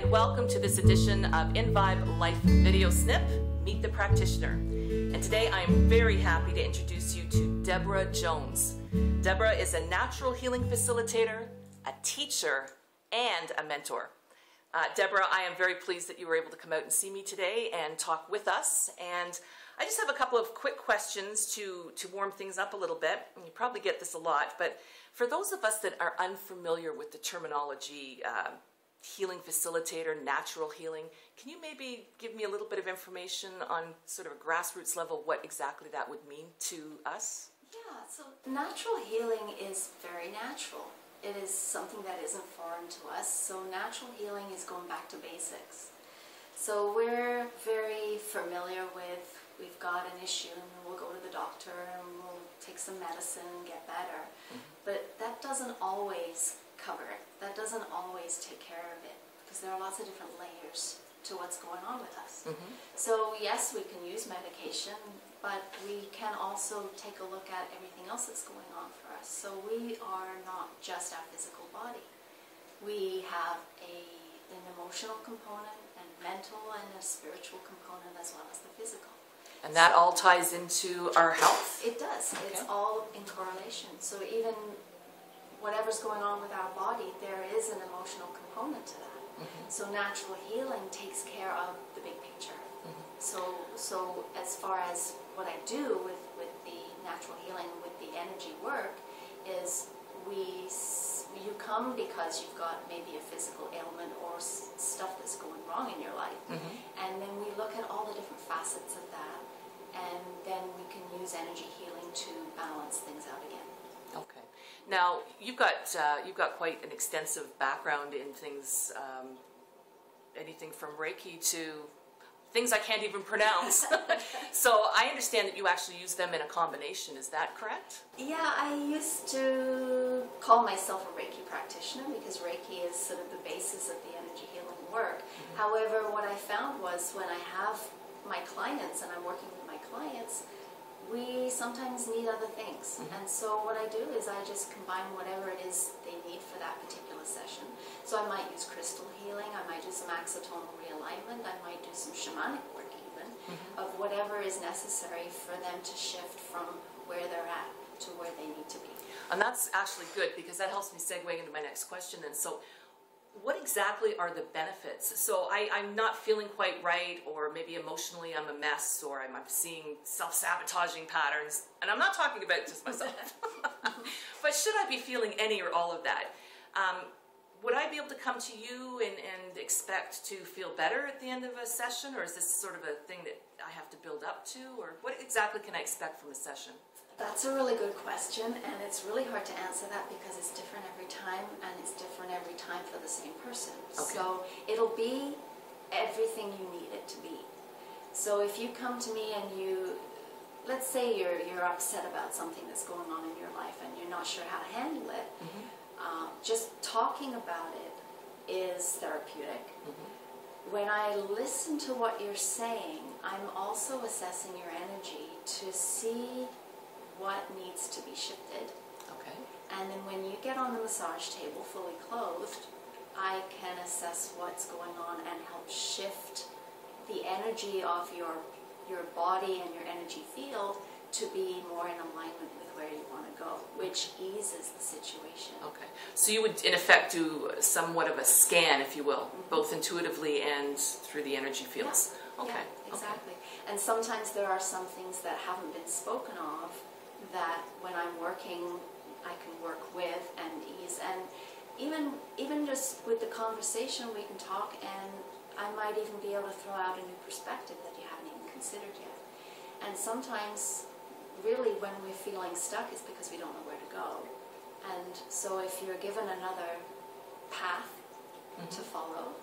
and welcome to this edition of InVibe Life Video Snip, Meet the Practitioner. And today I am very happy to introduce you to Debra Jones. Debra is a natural healing facilitator, a teacher, and a mentor. Debra, I am very pleased that you were able to come out and see me today and talk with us. And I just have a couple of quick questions to warm things up a little bit. And you probably get this a lot, but for those of us that are unfamiliar with the terminology, healing facilitator, natural healing, can you maybe give me a little bit of information on sort of a grassroots level what exactly that would mean to us? Yeah, so natural healing is very natural. It is something that isn't foreign to us. So natural healing is going back to basics. So we're very familiar with, we've got an issue and we'll go to the doctor and we'll take some medicine and get better. But that doesn't always cover it. That doesn't always take care of it, because there are lots of different layers to what's going on with us. So yes, we can use medication, but we can also take a look at everything else that's going on for us. So we are not just our physical body. We have an emotional component, and mental, and a spiritual component, as well as the physical. And that all ties into our health? It does. Okay. It's all in correlation. So even whatever's going on with our body, there is an emotional component to that. So natural healing takes care of the big picture. So as far as what I do with the natural healing, with the energy work, is you come because you've got maybe a physical ailment or stuff that's going wrong in your life. And then we look at all the different facets of that, and then we can use energy healing to balance things out again. Okay. Now you've got quite an extensive background in things, anything from Reiki to things I can't even pronounce. So I understand that you actually use them in a combination. Is that correct? Yeah, I used to call myself a Reiki practitioner because Reiki is sort of the basis of the energy healing work. However, what I found was when I have my clients and I'm working with my clients, we sometimes need other things. And so what I do is I just combine whatever it is they need for that particular session. So I might use crystal healing, I might do some axonal realignment, I might do some shamanic work even, of whatever is necessary for them to shift from where they're at to where they need to be. And that's actually good, because that helps me segue into my next question. And so what exactly are the benefits? So I'm not feeling quite right, or maybe emotionally I'm a mess, or I'm seeing self-sabotaging patterns, and I'm not talking about just myself. But should I be feeling any or all of that? Would I be able to come to you and expect to feel better at the end of a session, or is this sort of a thing that I have to build up to, or what exactly can I expect from a session? That's a really good question, and it's really hard to answer that because it's different every time, and it's different every time for the same person. Okay. So it'll be everything you need it to be. So if you come to me and let's say you're upset about something that's going on in your life and you're not sure how to handle it, just talking about it is therapeutic. When I listen to what you're saying, I'm also assessing your energy to see what needs to be shifted. Okay. And then when you get on the massage table fully clothed, I can assess what's going on and help shift the energy of your body and your energy field to be more in alignment with where you want to go, which eases the situation. Okay. So you would in effect do somewhat of a scan, if you will, both intuitively and through the energy fields. Yeah. Okay. Yeah, exactly. Okay. And sometimes there are some things that haven't been spoken of that when I'm working, I can work with and ease. And even just with the conversation, we can talk, and I might even be able to throw out a new perspective that you haven't even considered yet. And sometimes, really, when we're feeling stuck, it's because we don't know where to go. And so if you're given another path to follow,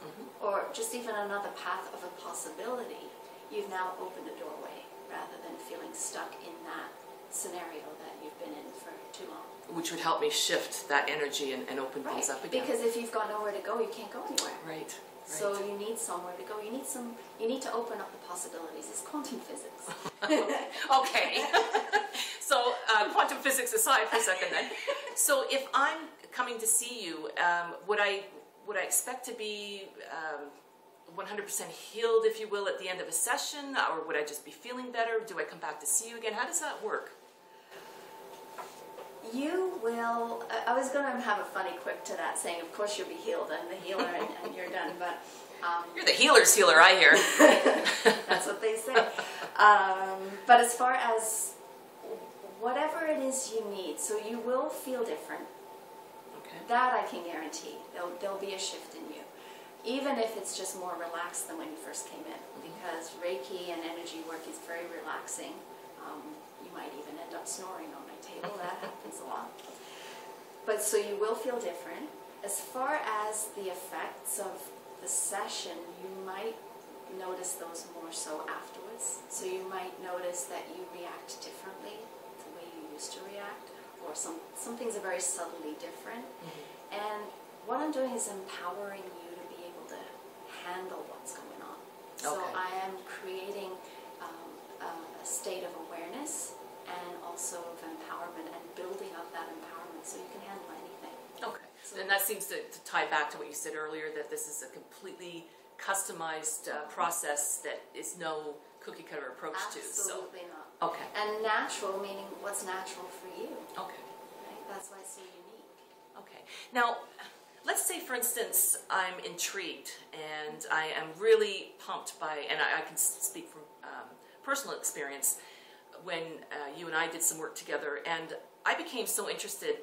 or just even another path of a possibility, you've now opened a doorway rather than feeling stuck in that scenario that you've been in for too long. Which would help me shift that energy and open things up again. Because if you've got nowhere to go, you can't go anywhere. Right. So you need somewhere to go. You need to open up the possibilities. It's quantum physics. Okay. So quantum physics aside for a second then. So if I'm coming to see you, would I would I expect to be 100% healed, if you will, at the end of a session, or would I just be feeling better? Do I come back to see you again? How does that work? You will, I was going to have a funny quip to that, saying, of course you'll be healed and the healer and you're done, but... you're the healer's healer, I hear. That's what they say. But as far as whatever it is you need, so you will feel different. Okay. That I can guarantee. There'll be a shift in you. Even if it's just more relaxed than when you first came in. Because Reiki and energy work is very relaxing. You might even end up snoring on my table. That happens a lot. But so you will feel different. As far as the effects of the session, you might notice those more so afterwards. So you might notice that you react differently to the way you used to react, or some things are very subtly different. And what I'm doing is empowering you to be able to handle what's going on. So I am creating a state of awareness and also of empowerment, and building up that empowerment so you can handle anything. Okay. So, and that seems to tie back to what you said earlier, that this is a completely customized process that is no cookie cutter approach to. Absolutely not. Okay. And natural, meaning what's natural for you. Okay. Right? That's why it's so unique. Okay. Now, let's say, for instance, I'm intrigued and I am really pumped by, and I can speak from personal experience, when you and I did some work together, and I became so interested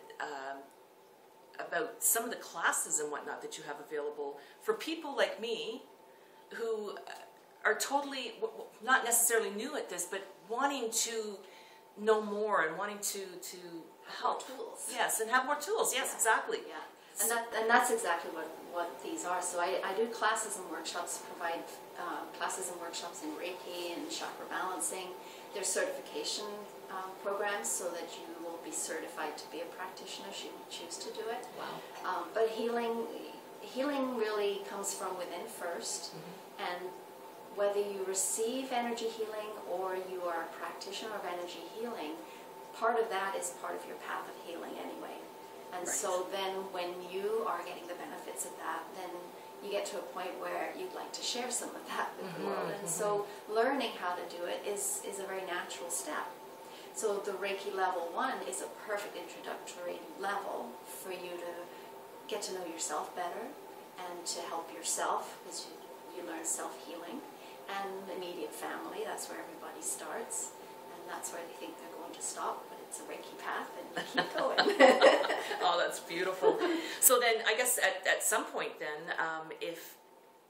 about some of the classes and whatnot that you have available for people like me who are totally, not necessarily new at this, but wanting to know more and wanting to help. More tools. Yes, and have more tools. Yes, exactly. Yeah. And that's exactly what these are. So I do classes and workshops, provide classes and workshops in Reiki and chakra balancing. There's certification programs so that you will be certified to be a practitioner should you choose to do it. Wow. But healing really comes from within first, and whether you receive energy healing or you are a practitioner of energy healing, part of that is part of your path of healing anyway. And so then when you are getting the benefits of that, then you get to a point where you'd like to share some of that with the world. And so learning how to do it is a very natural step. So the Reiki level 1 is a perfect introductory level for you to get to know yourself better and to help yourself, because you learn self-healing, and immediate family. That's where everybody starts, and that's where they think they're going to stop, but it's a Reiki path and you keep going. Oh, that's beautiful. So then I guess at some point then, if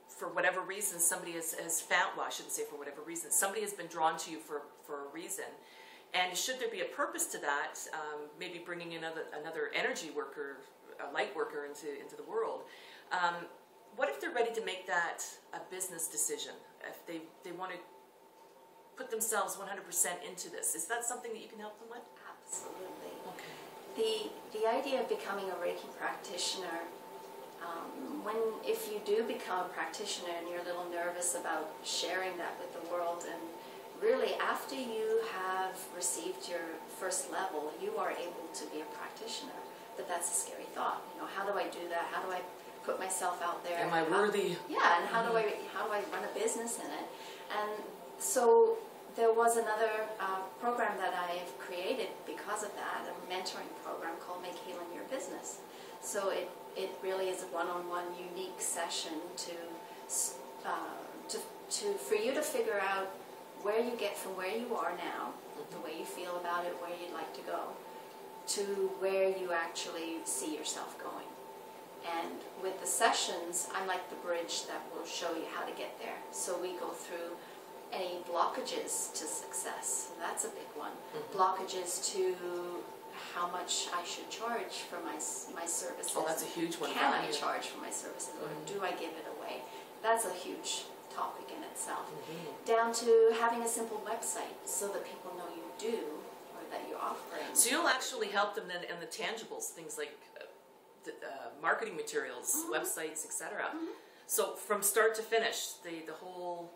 for whatever reason somebody has found, well, I shouldn't say for whatever reason, somebody has been drawn to you for a reason, and should there be a purpose to that, maybe bringing in another energy worker, a light worker into the world, what if they're ready to make that a business decision? If they want to put themselves 100% into this, is that something that you can help them with? Absolutely. Okay. The idea of becoming a Reiki practitioner, if you do become a practitioner and you're a little nervous about sharing that with the world, and really after you have received your first level, you are able to be a practitioner. But that's a scary thought. You know, how do I do that? How do I put myself out there? Am I worthy? Yeah, and how do I run a business in it? And so there was another program that I've created because of that, a mentoring program called Make Healing Your Business. So it really is a one-on-one unique session for you to figure out where you get from where you are now, the way you feel about it, where you'd like to go, to where you actually see yourself going. And with the sessions, I'm like the bridge that will show you how to get there. So we go through any blockages to success. So that's a big one. Blockages to how much I should charge for my services. Oh, that's a huge one. Can I charge for my services, or do I give it away? That's a huge topic in itself. Down to having a simple website so that people know you do, or that you're offering. So you'll actually help them then in the tangibles, things like marketing materials, websites, etc. So from start to finish, the whole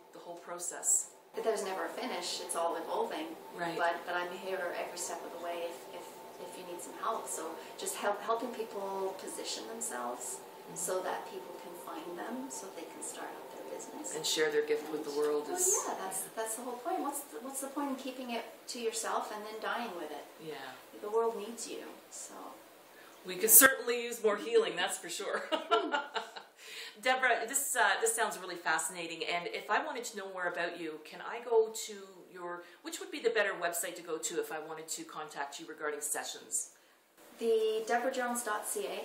process. There's never a finish. It's all evolving. Right. But I'm here every step of the way if you need some help. So just helping people position themselves so that people find them so they can start up their business. And share their gift with the world. Well, yeah, that's the whole point. What's the point in keeping it to yourself and then dying with it? Yeah. The world needs you, so. We could certainly use more healing, that's for sure. Debra, this sounds really fascinating, and if I wanted to know more about you, can I go to which would be the better website to go to if I wanted to contact you regarding sessions? The debrajones.ca,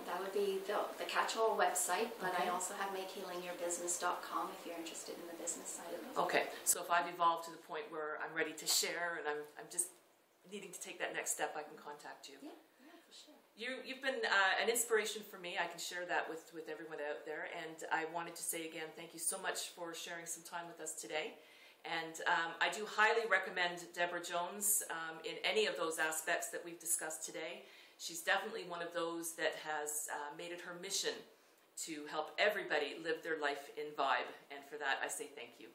that would be the catch-all website, but I also have makehealingyourbusiness.com if you're interested in the business side of it. Okay, so if I've evolved to the point where I'm ready to share and I'm just needing to take that next step, I can contact you. Yeah, for sure. You've been an inspiration for me. I can share that with everyone out there, and I wanted to say again, thank you so much for sharing some time with us today. And I do highly recommend Debra Jones in any of those aspects that we've discussed today. She's definitely one of those that has made it her mission to help everybody live their life in vibe. And for that, I say thank you.